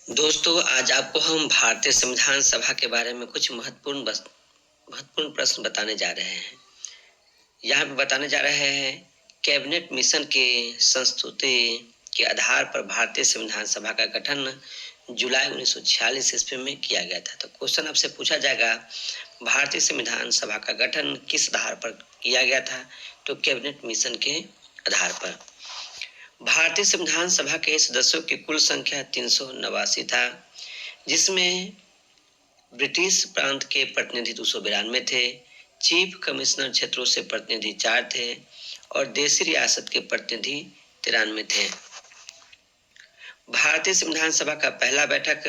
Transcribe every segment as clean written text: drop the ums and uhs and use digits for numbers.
दोस्तों, आज आपको हम भारतीय संविधान सभा के बारे में कुछ महत्वपूर्ण प्रश्न बताने जा रहे हैं। यहाँ पे बताने जा रहे हैं कैबिनेट मिशन के संस्तुति के आधार पर भारतीय संविधान सभा का गठन जुलाई 1946 ईस्वी में किया गया था। तो क्वेश्चन आपसे पूछा जाएगा, भारतीय संविधान सभा का गठन किस आधार पर किया गया था? तो कैबिनेट मिशन के आधार पर। भारतीय संविधान सभा के सदस्यों की कुल संख्या 389 था, जिसमें ब्रिटिश प्रांत के प्रतिनिधि 292 थे, चीफ कमिश्नर क्षेत्रों से प्रतिनिधि 4 थे और देशी रियासत के प्रतिनिधि 93 थे। भारतीय संविधान सभा का पहला बैठक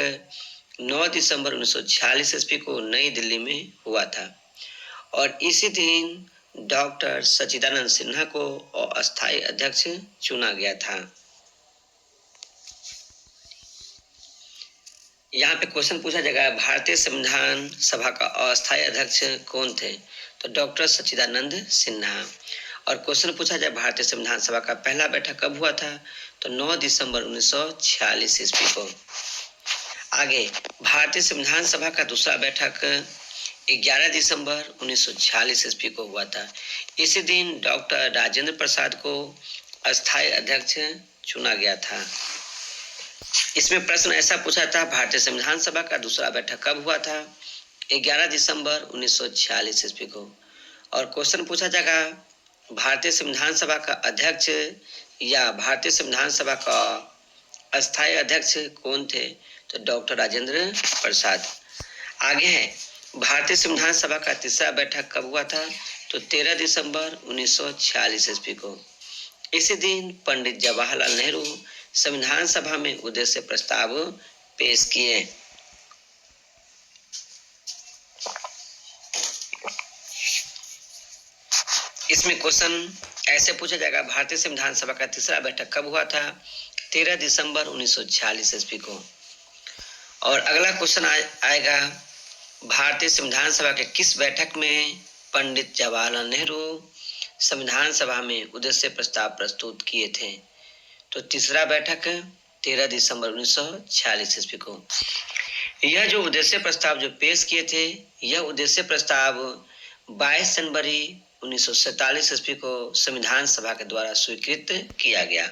9 दिसंबर 1946 ईस्वी को नई दिल्ली में हुआ था और इसी दिन डॉक्टर सच्चिदानंद सिन्हा को अस्थायी अध्यक्ष चुना गया था। यहाँ पे क्वेश्चन पूछा जाएगा, भारतीय संविधान सभा का अस्थायी अध्यक्ष कौन थे? तो डॉक्टर सच्चिदानंद सिन्हा। और क्वेश्चन पूछा जाए, भारतीय संविधान सभा का पहला बैठक कब हुआ था? तो 9 दिसंबर 1946 ईस्वी को। आगे, भारतीय संविधान सभा का दूसरा बैठक 11 दिसंबर 1946 ईस्वी को हुआ था। इसी दिन डॉक्टर राजेंद्र प्रसाद को अस्थायी अध्यक्ष चुना गया था। इसमें प्रश्न ऐसा पूछा था, भारतीय संविधान सभा का दूसरा बैठक कब हुआ था? 11 दिसंबर 1946 ईस्वी को। और क्वेश्चन पूछा जाएगा, भारतीय संविधान सभा का अध्यक्ष या भारतीय संविधान सभा का अस्थायी अध्यक्ष कौन थे? तो डॉक्टर राजेंद्र प्रसाद। आगे है, भारतीय संविधान सभा का तीसरा बैठक कब हुआ था? तो 13 दिसंबर 1946 ईस्वी को। इसी दिन पंडित जवाहरलाल नेहरू संविधान सभा में उद्देश्य प्रस्ताव पेश किए। इसमें क्वेश्चन ऐसे पूछा जाएगा, भारतीय संविधान सभा का तीसरा बैठक कब हुआ था? 13 दिसंबर 1946 ईस्वी को। और अगला क्वेश्चन आएगा, भारतीय संविधान सभा के किस बैठक में पंडित जवाहरलाल नेहरू संविधान सभा में उद्देश्य प्रस्ताव प्रस्तुत किए थे? तो तीसरा बैठक 13 दिसंबर 1946 ईस्वी को। यह जो उद्देश्य प्रस्ताव जो पेश किए थे, यह उद्देश्य प्रस्ताव 22 जनवरी 1947 ईस्वी को संविधान सभा के द्वारा स्वीकृत किया गया।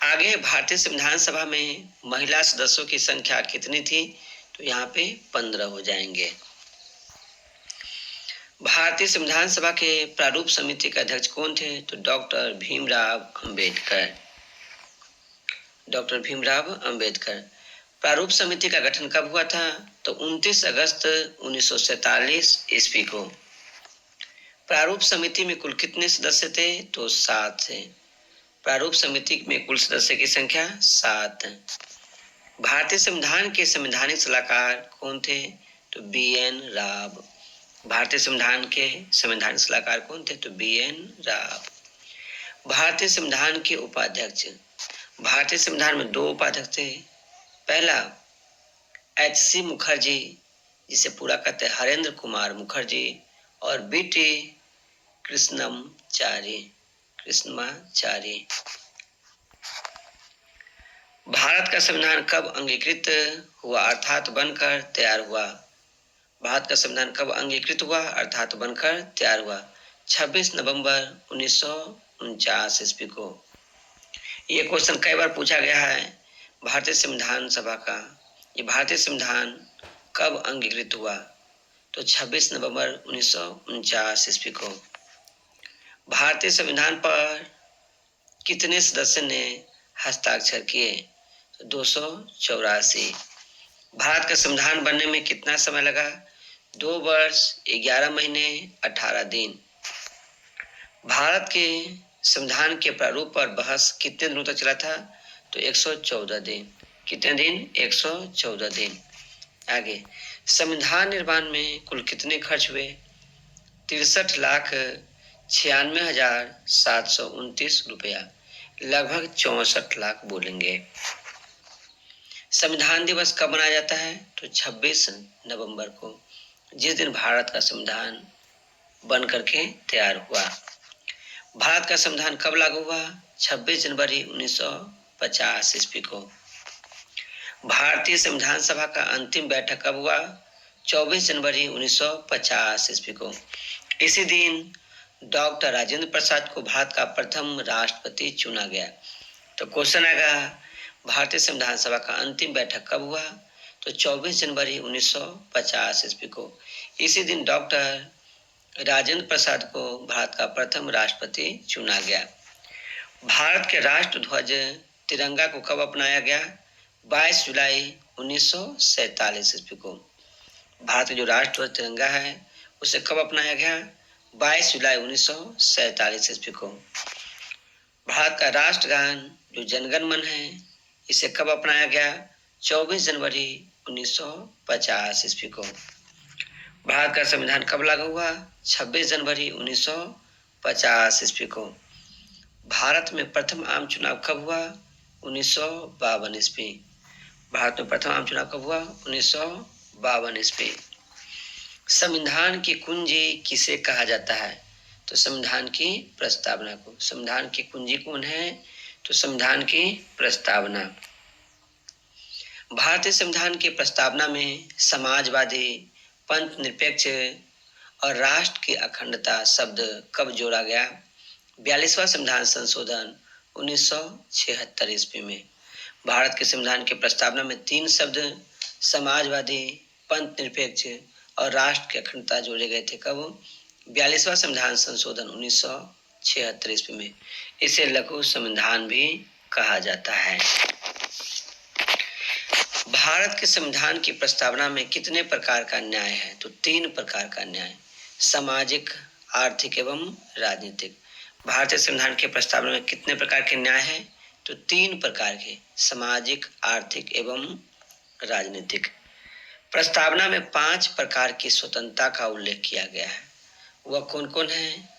आगे, भारतीय संविधान सभा में महिला सदस्यों की संख्या कितनी थी? तो यहाँ पे 15 हो जाएंगे। भारतीय संविधान सभा के प्रारूप समिति के अध्यक्ष कौन थे? तो डॉक्टर भीमराव अंबेडकर। डॉक्टर भीमराव अंबेडकर। प्रारूप समिति का गठन कब हुआ था? तो 29 अगस्त 1947 ईस्वी को। प्रारूप समिति में कुल कितने सदस्य थे? तो 7 थे। प्रारूप समिति में कुल सदस्य की संख्या 7। भारतीय संविधान के संवैधानिक सलाहकार कौन थे? तो BN राव। भारतीय संविधान के संवैधानिक सलाहकार कौन थे? तो BN राव। भारतीय संविधान के उपाध्यक्ष, भारतीय संविधान में 2 उपाध्यक्ष थे। पहला HC मुखर्जी, जिसे पूरा कहते हैं हरेंद्र कुमार मुखर्जी, और BT कृष्णमाचारी। भारत का संविधान कब अंगीकृत हुआ अर्थात बनकर तैयार हुआ? भारत का संविधान कब अंगीकृत हुआ अर्थात बनकर तैयार हुआ? 26 नवंबर 1949 ईस्वी को। ये क्वेश्चन कई बार पूछा गया है भारतीय संविधान सभा का। ये भारतीय संविधान कब अंगीकृत हुआ? तो 26 नवंबर 1949 ईस्वी को। भारतीय संविधान पर कितने सदस्य ने हस्ताक्षर किए? तो 284। भारत का संविधान बनने में कितना समय लगा? 2 वर्ष 11 महीने 18 दिन। भारत के संविधान के प्रारूप पर बहस कितने दिनों तक चला था? तो 114 दिन। कितने दिन? 114 दिन। आगे, संविधान निर्माण में कुल कितने खर्च हुए? 63,96,729 रुपया, लगभग 64 लाख बोलेंगे। संविधान दिवस कब मनाया जाता है? तो 26 नवंबर को, जिस दिन भारत का संविधान बन करके तैयार हुआ। भारत का संविधान कब लागू हुआ? 26 जनवरी 1950 ईस्वी को। भारतीय संविधान सभा का अंतिम बैठक कब हुआ? 24 जनवरी 1950 ईस्वी को। इसी दिन डॉक्टर राजेंद्र प्रसाद को भारत का प्रथम राष्ट्रपति चुना गया। तो क्वेश्चन आएगा, भारतीय संविधान सभा का अंतिम बैठक कब हुआ? तो 24 जनवरी 1950 ईस्वी को। इसी दिन डॉक्टर राजेंद्र प्रसाद को भारत का प्रथम राष्ट्रपति चुना गया। भारत के राष्ट्र ध्वज तिरंगा को कब अपनाया गया? 22 जुलाई 1947 ईस्वी को। भारत का जो राष्ट्र ध्वज तिरंगा है उसे कब अपनाया गया? 22 जुलाई 1947 ईस्वी को। भारत का राष्ट्रगान जो जनगण मन है इसे कब अपनाया गया? 24 जनवरी 1950 ईस्वी को। भारत का संविधान कब लागू हुआ? 26 जनवरी 1950 ईस्वी को। भारत में प्रथम आम चुनाव कब हुआ? 1952 ईस्वी। भारत में प्रथम आम चुनाव कब हुआ? 1952 ईस्वी। संविधान की कुंजी किसे कहा जाता है? तो संविधान की प्रस्तावना को। संविधान की कुंजी कौन है? तो संविधान की प्रस्तावना। भारतीय संविधान की प्रस्तावना में समाजवादी, पंथ निरपेक्ष और राष्ट्र की अखंडता शब्द कब जोड़ा गया? 42वां संविधान संशोधन 1976 ईस्वी में। भारत के संविधान की प्रस्तावना में 3 शब्द समाजवादी, पंथ निरपेक्ष और राष्ट्र की अखंडता जोड़े गए थे। कब? 42वां संविधान संशोधन 1976 ईस्वी में। इसे लघु संविधान भी कहा जाता है। भारत के संविधान की प्रस्तावना में कितने प्रकार का न्याय है? तो 3 प्रकार का न्याय, सामाजिक, आर्थिक एवं राजनीतिक। भारतीय संविधान के प्रस्तावना में कितने प्रकार के न्याय हैं? तो 3 प्रकार के, सामाजिक, आर्थिक एवं राजनीतिक। प्रस्तावना में 5 प्रकार की स्वतंत्रता का उल्लेख किया गया है। वह कौन कौन है?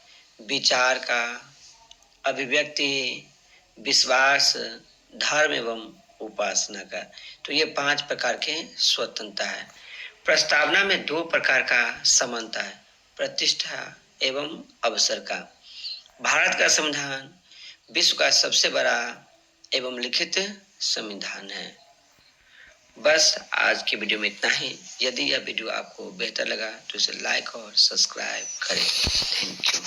विचार का, अभिव्यक्ति, विश्वास, धर्म एवं उपासना का। तो ये 5 प्रकार के स्वतंत्रता है। प्रस्तावना में 2 प्रकार का समानता है, प्रतिष्ठा एवं अवसर का। भारत का संविधान विश्व का सबसे बड़ा एवं लिखित संविधान है। बस आज की वीडियो में इतना ही। यदि यह वीडियो आपको बेहतर लगा तो इसे लाइक और सब्सक्राइब करें। Thank you.